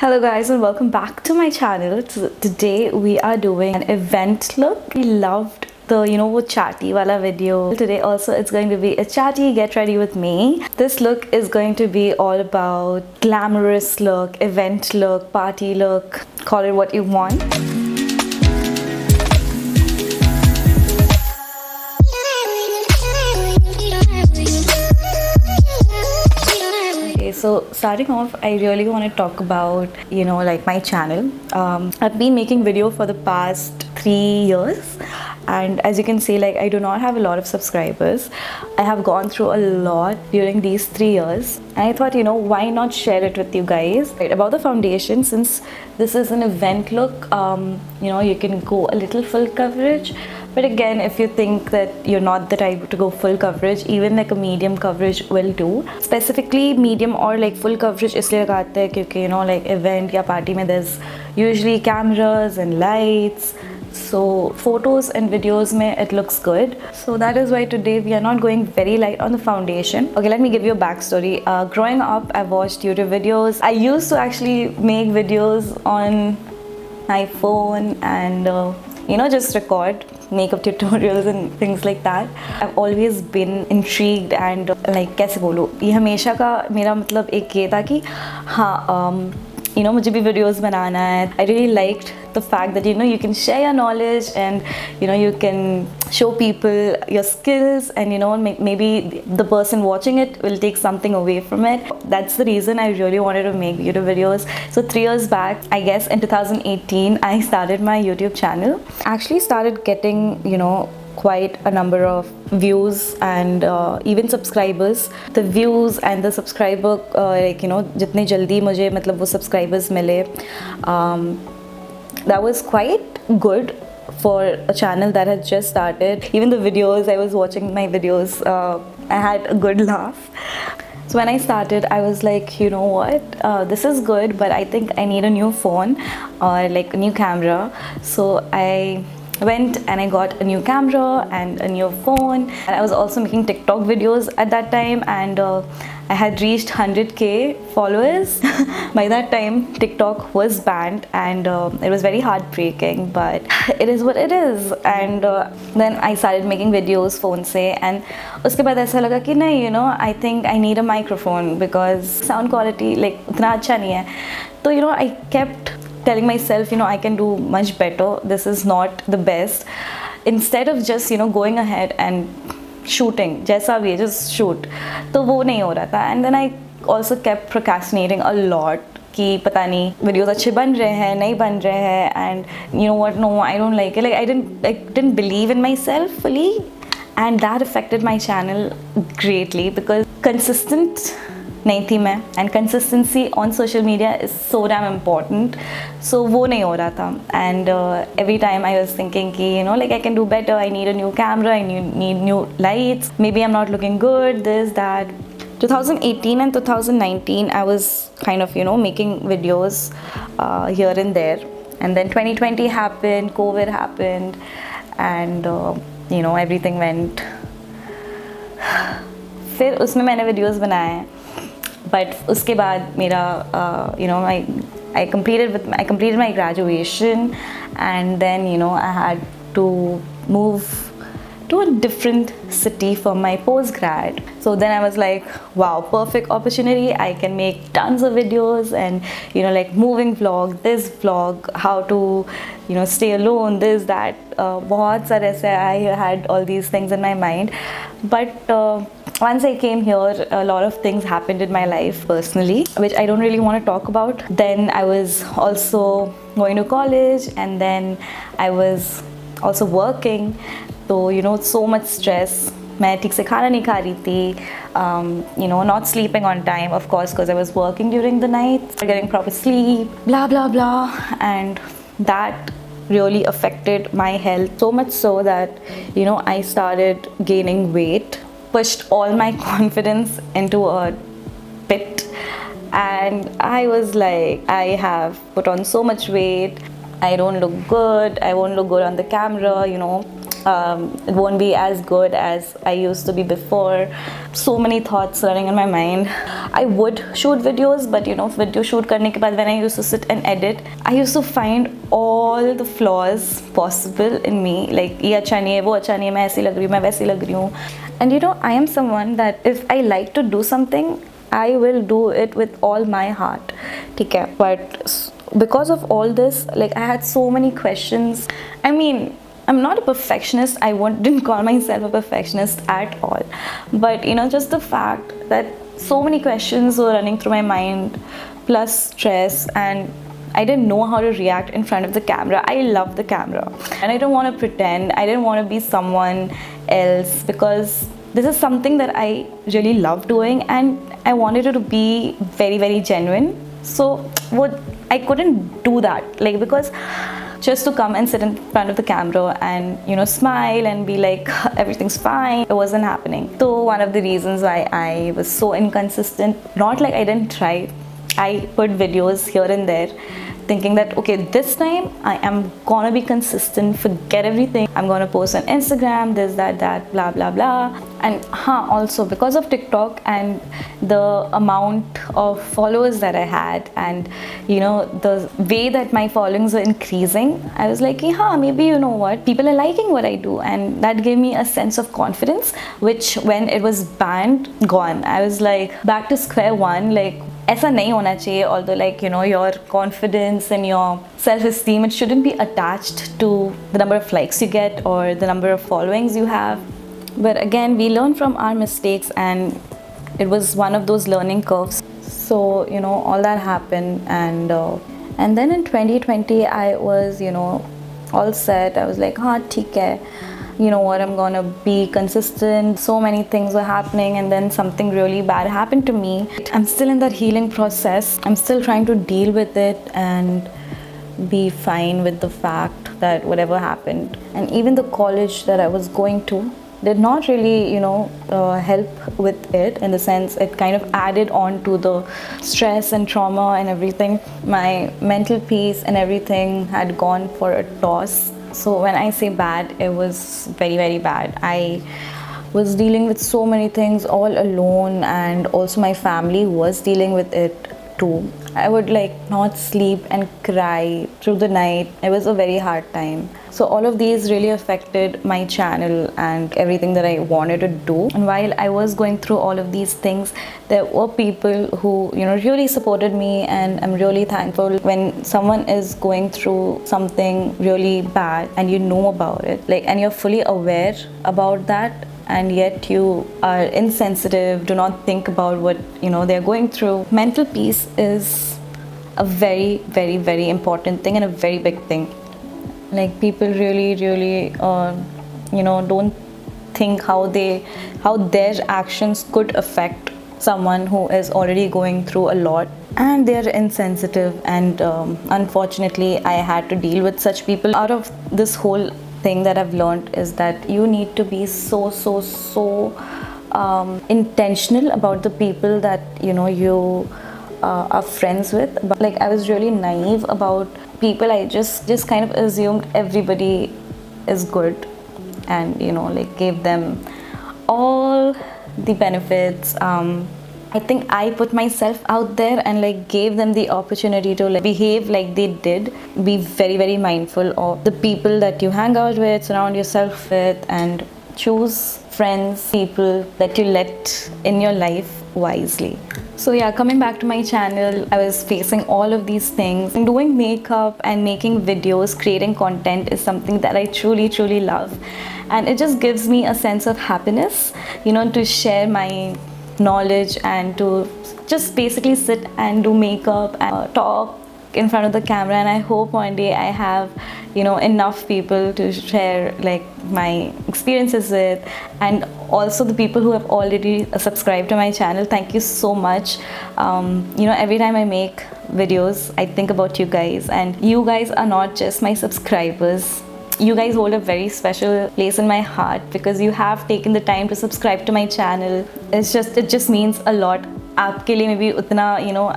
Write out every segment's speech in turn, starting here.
Hello guys and welcome back to my channel. Today we are doing an event look. We loved the wo chatty wala video. Today also it's going to be a chatty get ready with me. This look is going to be all about glamorous look, event look, party look, call it what you want. So starting off, I really want to talk about like my channel. I've been making video for the past 3 years, and as you can see, like I do not have a lot of subscribers. I have gone through a lot during these 3 years, and I thought why not share it with you guys. Right, about the foundation, since this is an event look, you can go a little full coverage. But again, if you think that you're not the type to go full coverage, even like a medium coverage will do. Specifically medium or like full coverage इसलिए लगाते हैं क्योंकि like event या party में there's usually cameras and lights, so photos and videos में it looks good. So that is why today we are not going very light on the foundation. Okay, let me give you a backstory. Growing up, I watched YouTube videos. I used to actually make videos on my phone and just record makeup tutorials and things like that. I've always been intrigued and like कैसे बोलूँ, ये हमेशा का मेरा मतलब एक ये था कि हाँ मुझे भी videos बनाना है. I really liked the fact that you can share your knowledge and you can show people your skills, and maybe the person watching it will take something away from it. That's the reason I really wanted to make YouTube videos. So 3 years back, I guess in 2018, I started my YouTube channel. I actually started getting quite a number of views and even subscribers. The views and the subscriber जितने जल्दी मुझे मतलब वो subscribers मिले, that was quite good for a channel that had just started. Even the videos, I was watching my videos, I had a good laugh. So when I started, I was like, what, this is good, but I think I need a new phone or like a new camera. So I went and I got a new camera and a new phone, and I was also making TikTok videos at that time, and I had reached 100k followers. By that time TikTok was banned, and it was very heartbreaking, but it is what it is. And then I started making videos phone se, and uske baad aisa laga ki nahi, I think I need a microphone because sound quality like utna acha nahi hai. So I kept telling myself I can do much better, this is not the best. Instead of just going ahead and shooting जैसा भी है, just shoot, तो वो नहीं हो रहा था. And then I also kept procrastinating a lot कि पता नहीं videos अच्छे बन रहे हैं नहीं बन रहे हैं, and what, no, I don't like it. Like I didn't believe in myself fully, and that affected my channel greatly because consistent नहीं थी मैं, and consistency on social media is so damn important. So वो नहीं हो रहा था, and every time I was thinking कि like I can do better, I need a new camera, I need new lights, maybe I'm not looking good, this, that. 2018 and 2019 I was kind of making videos here and there, and then 2020 happened, COVID happened, and everything went. फिर उसमें मैंने videos बनाए हैं, but उसके बाद मेरा I completed my graduation, and then I had to move to a different city for my post-grad. So then I was like, wow, perfect opportunity. I can make tons of videos and like moving vlog, this vlog, how to stay alone, this, that, बहुत सारे ऐसे. I had all these things in my mind, but once I came here, a lot of things happened in my life personally, which I don't really want to talk about. Then I was also going to college, and then I was also working. So so much stress. मैं ठीक से खाना नहीं खा रही थी, not sleeping on time, of course, because I was working during the night, getting proper sleep, blah blah blah, and that really affected my health so much so that I started gaining weight, pushed all my confidence into a pit, and I was like, I have put on so much weight, I don't look good, I won't look good on the camera, it won't be as good as I used to be before. So many thoughts running in my mind. I would shoot videos, but video shoot karne ke baad, when I used to sit and edit, I used to find all the flaws possible in me. Like, ye acha nahi hai, wo acha nahi hai, main aisi lag rahi hu, main waisi lag rahi hu. And I am someone that if I like to do something, I will do it with all my heart. ठीक है? But because of all this, like, I had so many questions. I mean, I'm not a perfectionist. I didn't call myself a perfectionist at all. But just the fact that so many questions were running through my mind, plus stress, and I didn't know how to react in front of the camera. I love the camera, and I don't want to pretend. I didn't want to be someone else, because this is something that I really love doing, and I wanted it to be very, very genuine. So I couldn't do that, like, because just to come and sit in front of the camera and smile and be like everything's fine, it wasn't happening. So one of the reasons why I was so inconsistent, not like I didn't try, I put videos here and there thinking that okay, this time I am gonna be consistent, forget everything, I'm gonna post on Instagram, this, that, blah blah blah. And also because of TikTok and the amount of followers that I had, and the way that my followings were increasing, I was like, maybe what, people are liking what I do, and that gave me a sense of confidence, which when it was banned, gone. I was like back to square one, like ऐसा नहीं होना चाहिए. Although, like, your confidence and your self-esteem, it shouldn't be attached to the number of likes you get or the number of followings you have. But again, we learn from our mistakes, and it was one of those learning curves. So all that happened, and then in 2020 I was all set. I was like, ठीक है, what, I'm gonna be consistent. So many things were happening, and then something really bad happened to me. I'm still in that healing process. I'm still trying to deal with it and be fine with the fact that whatever happened. And even the college that I was going to did not really help with it, in the sense it kind of added on to the stress and trauma and everything. My mental peace and everything had gone for a toss. So when I say bad, it was very, very bad. I was dealing with so many things all alone, and also my family was dealing with it too. I would like not sleep and cry through the night. It was a very hard time. So all of these really affected my channel and everything that I wanted to do. And while I was going through all of these things, there were people who really supported me, and I'm really thankful. When someone is going through something really bad and you know about it, like, and you're fully aware about that, and yet you are insensitive, do not think about what they're going through. Mental peace is a very, very, very important thing, and a very big thing. Like, people really, really don't think how their actions could affect someone who is already going through a lot, and they're insensitive. And unfortunately, I had to deal with such people. Out of this whole thing that I've learned is that you need to be so intentional about the people that you are friends with. But like, I was really naive about people. I just kind of assumed everybody is good, and like, gave them all the benefits. I think I put myself out there and like gave them the opportunity to like behave like they did. Be very, very mindful of the people that you hang out with, surround yourself with, and choose friends, people that you let in your life wisely. So yeah, coming back to my channel, I was facing all of these things. And doing makeup and making videos, creating content is something that I truly, truly love. And it just gives me a sense of happiness, to share my knowledge and to just basically sit and do makeup and talk in front of the camera. And I hope one day I have enough people to share like my experiences with, and also the people who have already subscribed to my channel. Thank you so much. Every time I make videos, I think about you guys, and you guys are not just my subscribers. You guys hold a very special place in my heart, because you have taken the time to subscribe to my channel. It just means a lot. आपके लिए maybe उतना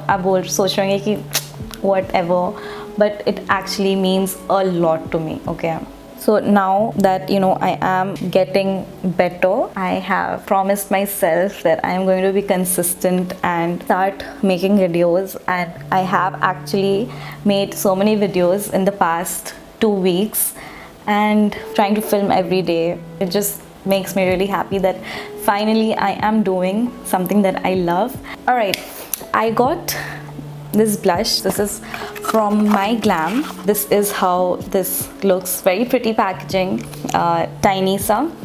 आप सोच रहे होंगे कि whatever, but it actually means a lot to me. Okay, So now that I am getting better, I have promised myself that I am going to be consistent and start making videos, and I have actually made so many videos in the past 2 weeks and trying to film every day. It just makes me really happy that finally I am doing something that I love. All right, I got this blush. This is from My Glam. This is how this looks. Very pretty packaging, tiny some.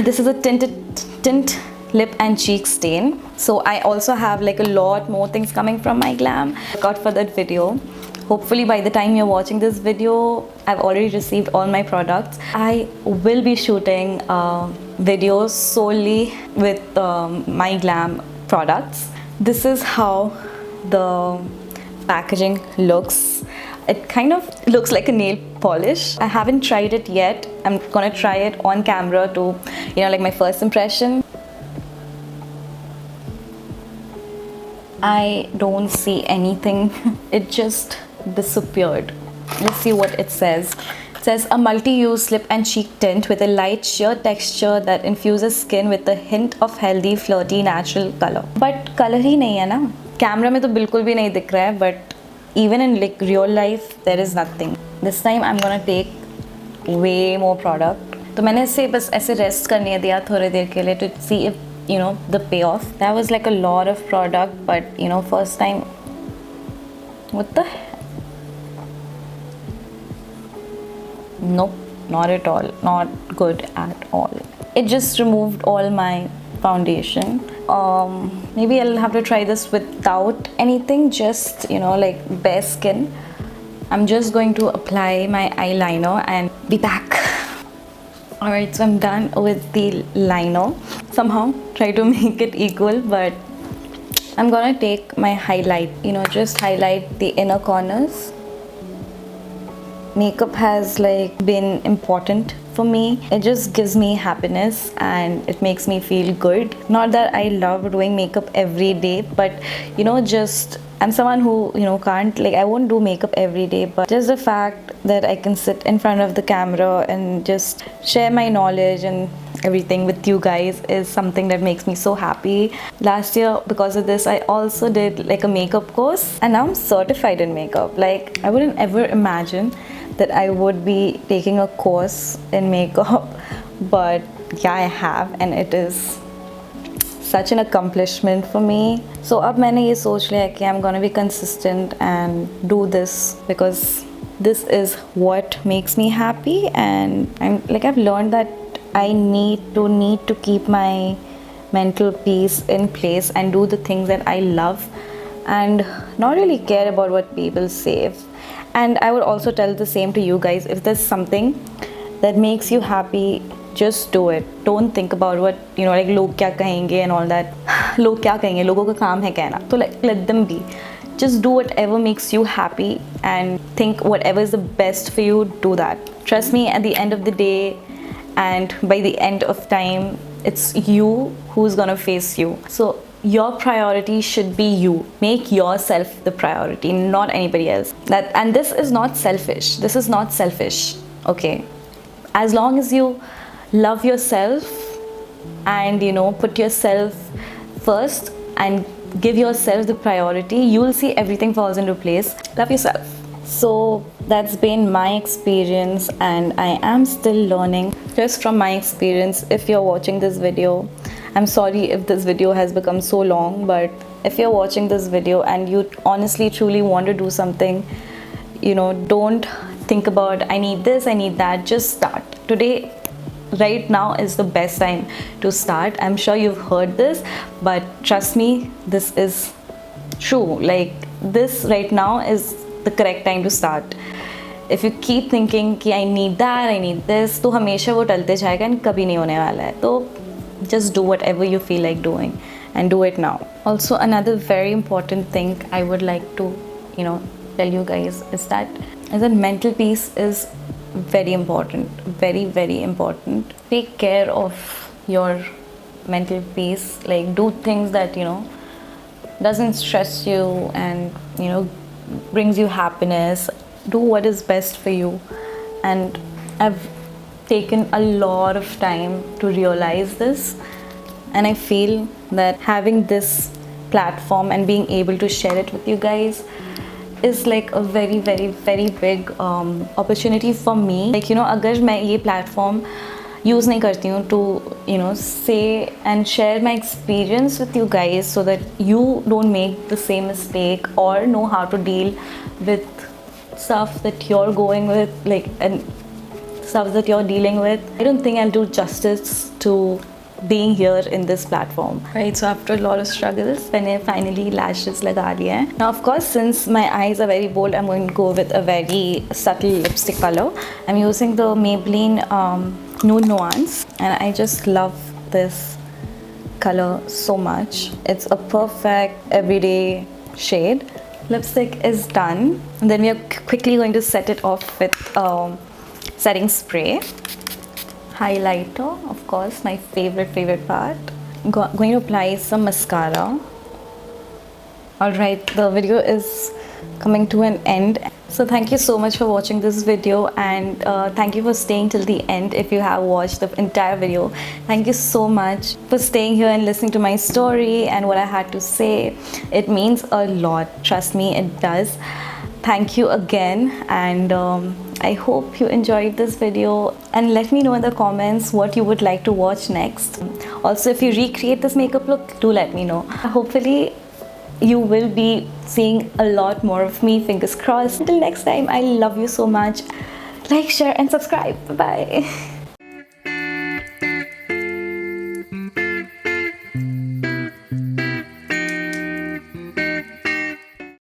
This is a tint lip and cheek stain. So I also have like a lot more things coming from My Glam. Look out for that video. Hopefully by the time you're watching this video, I've already received all my products. I will be shooting videos solely with My Glam products. This is how the packaging looks. It kind of looks like a nail polish. I haven't tried it yet. I'm gonna try it on camera to, like my first impression. I don't see anything. It just disappeared. Let's see what it says. It says a multi-use lip and cheek tint with a light sheer texture that infuses skin with a hint of healthy, flirty, natural color. But color ही नहीं है ना. Camera में तो बिल्कुल भी नहीं दिख रहा है, but even in like real life there is nothing. This time I'm gonna take way more product. तो मैंने इसे बस ऐसे रेस्ट करने दिया थोड़ी देर के लिए to see if the payoff. That was like a lot of product, but first time. What the hell? Nope, not at all. Not good at all. It just removed all my foundation. Maybe I'll have to try this without anything, just like bare skin. I'm just going to apply my eyeliner and be back. Alright, so I'm done with the liner. Somehow try to make it equal, but I'm gonna take my highlight, just highlight the inner corners. Makeup has been important for me. It just gives me happiness and it makes me feel good. Not that I love doing makeup every day, but just I'm someone who can't, I won't do makeup every day, but just the fact that I can sit in front of the camera and just share my knowledge and everything with you guys is something that makes me so happy. Last year, because of this, I also did a makeup course, and now I'm certified in makeup. I wouldn't ever imagine that I would be taking a course in makeup, but yeah, I have, and it is such an accomplishment for me. So अब मैंने ये सोच लिया कि I'm gonna be consistent and do this because this is what makes me happy, and I've learned that I need to keep my mental peace in place and do the things that I love and not really care about what people say. And I would also tell the same to you guys. If there's something that makes you happy, just do it. Don't think about what लोग क्या कहेंगे and all that. लोग क्या कहेंगे, लोगों का काम है कहना, तो let them be. Just do whatever makes you happy and think whatever is the best for you, do that. Trust me, at the end of the day and by the end of time, it's you who's gonna face you. So your priority should be you. Make yourself the priority, not anybody else. And this is not selfish. This is not selfish, okay? As long as you love yourself and put yourself first and give yourself the priority, you will see everything falls into place. Love yourself. So that's been my experience, and I am still learning just from my experience. If you're watching this video, I'm sorry if this video has become so long, but if you're watching this video and you honestly truly want to do something, don't think about I need this, I need that. Just start. Today, right now is the best time to start. I'm sure you've heard this, but trust me, this is true. This right now is the correct time to start. If you keep thinking कि I need that, I need this, तो हमेशा वो टलते जाएगा and कभी नहीं होने वाला है. तो just do whatever you feel like doing and do it now. Also, another very important thing I would like to tell you guys is that mental peace is very important. Very, very important. Take care of your mental peace. Do things that doesn't stress you and brings you happiness. Do what is best for you. And I've taken a lot of time to realize this, and I feel that having this platform and being able to share it with you guys is like a very big opportunity for me. Like, you know, अगर मैं ये platform use नहीं करती हूँ to, you know, say and share my experience with you guys so that you don't make the same mistake or know how to deal with stuff that you're going with, like, and stuff that you're dealing with, I don't think I'll do justice to being here in this platform, right? So after a lot of struggles, मैंने finally lashes लगा लिए हैं. Now, of course, since my eyes are very bold, I'm going to go with a very subtle lipstick color. I'm using the Maybelline Nude Nuance, and I just love this color so much. It's a perfect everyday shade. Lipstick is done, and then we are quickly going to set it off with setting spray. Highlighter, of course, my favorite part. Going to apply some mascara. Alright, the video is coming to an end. So thank you so much for watching this video, and thank you for staying till the end if you have watched the entire video. Thank you so much for staying here and listening to my story and what I had to say. It means a lot, trust me, it does. Thank you again, and I hope you enjoyed this video, and let me know in the comments what you would like to watch next. Also, if you recreate this makeup look, do let me know. Hopefully you will be seeing a lot more of me, fingers crossed. Until next time, I love you so much. Like, share and subscribe. Bye bye.